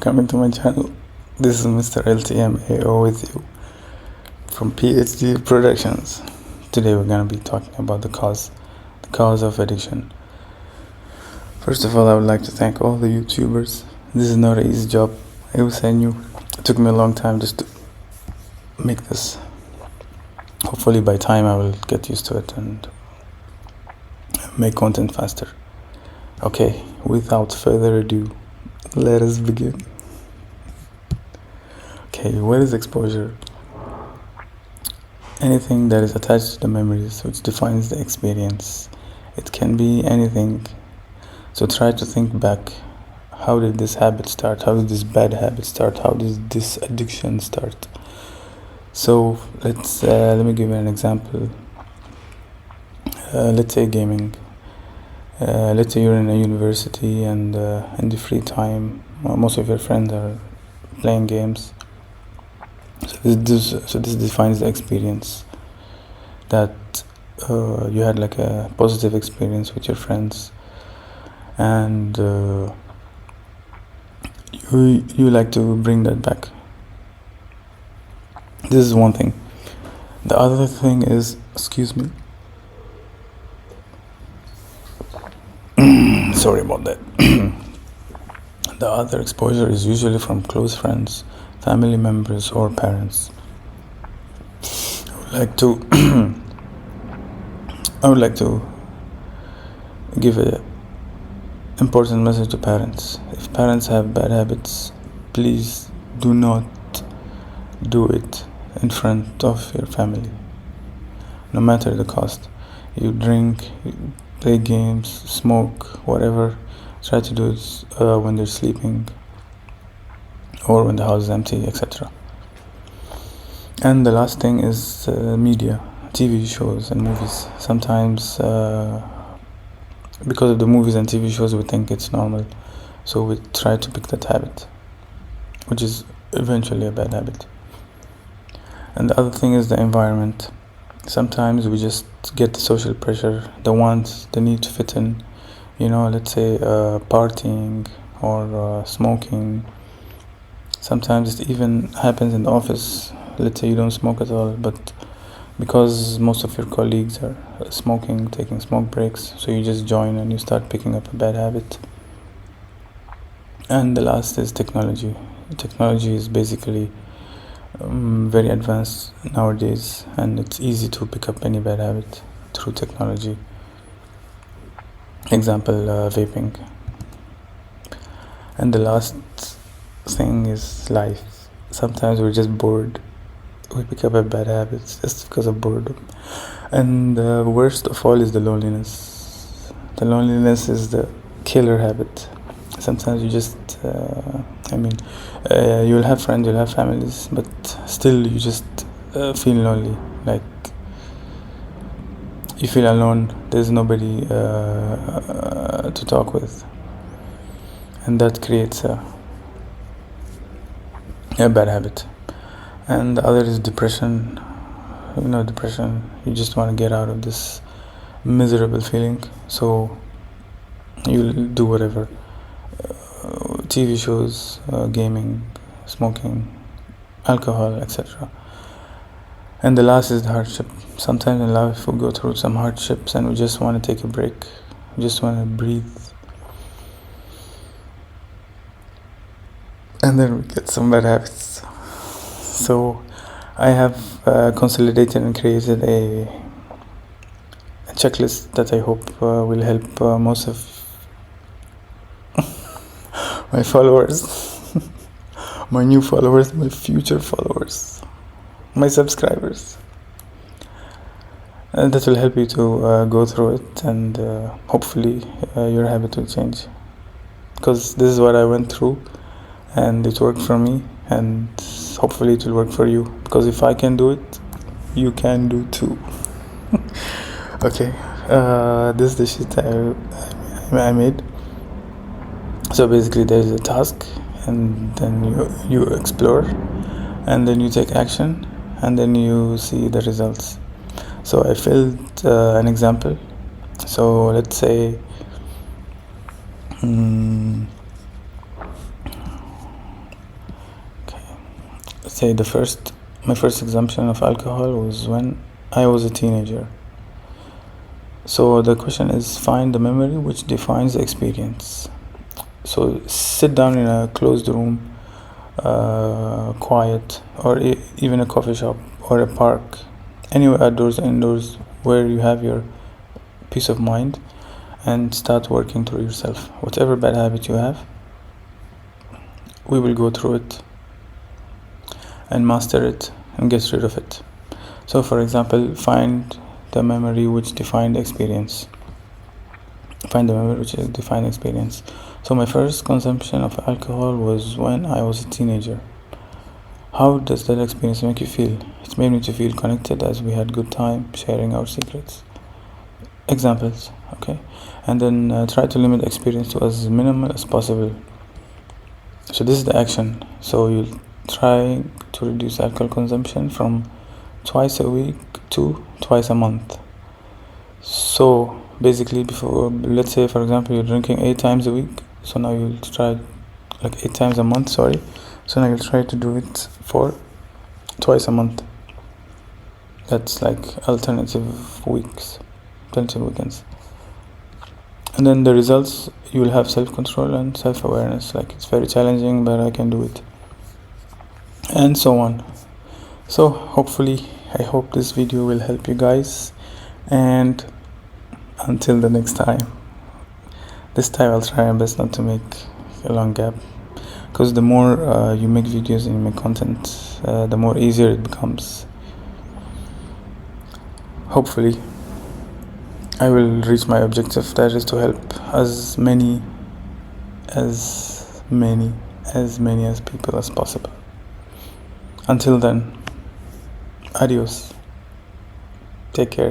coming to my channel. This is Mr. LTMAO with you from PhD Productions. Today we're gonna be talking about the cause of addiction. First of all, I would like to thank all the YouTubers. This is not an easy job. I wish I knew. It took me a long time just to make this. Hopefully by time I will get used to it and make content faster. Okay, without further ado, let us begin. Okay, what is exposure? Anything that is attached to the memories which defines the experience. It can be anything. So try to think back. How did this habit start? How did this bad habit start? How did this addiction start? So let me give you an example. Let's say gaming. Let's say you're in a university and in the free time, most of your friends are playing games. So this defines the experience that you had like a positive experience with your friends, and you like to bring that back. This is one thing. The other thing is, excuse me. Sorry about that. The other exposure is usually from close friends, family members, or parents. I would like to give an important message to parents. If parents have bad habits, please do not do it in front of your family, no matter the cost. You drink, you play games, smoke, whatever. Try to do it when they're sleeping or when the house is empty, etc. And the last thing is media, TV shows and movies. Sometimes because of the movies and TV shows we think it's normal, so we try to pick that habit, which is eventually a bad habit. And the other thing is the environment. Sometimes we just get the social pressure, the need to fit in, let's say partying or smoking. Sometimes it even happens in the office. Let's say you don't smoke at all, but because most of your colleagues are smoking, taking smoke breaks, so you just join and you start picking up a bad habit. And the last is technology. Technology is basically very advanced nowadays, and it's easy to pick up any bad habit through technology. Example, vaping. And the last thing is life. Sometimes we're just bored. We pick up a bad habit just because of boredom. And the worst of all is the loneliness. The loneliness is the killer habit. Sometimes you just you'll have friends, you'll have families, but still you just feel lonely, like you feel alone. There's nobody to talk with, and that creates a bad habit. And the other is depression. Depression, you just want to get out of this miserable feeling, so you'll do whatever. TV shows, gaming, smoking, alcohol, etc. And the last is the hardship. Sometimes in life we go through some hardships and we just want to take a break. We just want to breathe. And then we get some bad habits. So I have consolidated and created a checklist that I hope will help most of my followers, my new followers, my future followers, my subscribers. And that will help you to go through it, and hopefully your habit will change. Because this is what I went through, and it worked for me, and hopefully it will work for you. Because if I can do it, you can do too. Okay, this is the shit I made. So basically there's a task, and then you explore, and then you take action, and then you see the results. So I filled an example. So let's say say my first consumption of alcohol was when I was a teenager. So the question is, find the memory which defines the experience. So sit down in a closed room, quiet, or even a coffee shop or a park, anywhere outdoors, indoors, where you have your peace of mind, and start working through yourself. Whatever bad habit you have, we will go through it and master it and get rid of it. So for example, find the memory which defined the experience. So my first consumption of alcohol was when I was a teenager. How does that experience make you feel? It made me to feel connected, as we had good time sharing our secrets. Examples, okay? And then try to limit the experience to as minimal as possible. So this is the action. So you'll try to reduce alcohol consumption from twice a week to twice a month. So basically, before, let's say for example, you're drinking 8 times a week, so now you'll try 8 times a month, so now you'll try to do it for twice a month. That's alternative weekends. And then the results, you will have self-control and self-awareness, it's very challenging, but I can do it, and so on. So I hope this video will help you guys, and until the next time, this time I'll try my best not to make a long gap, because the more you make videos and you make content, the more easier it becomes. Hopefully I will reach my objective, that is to help as many as people as possible. Until then, adios, take care.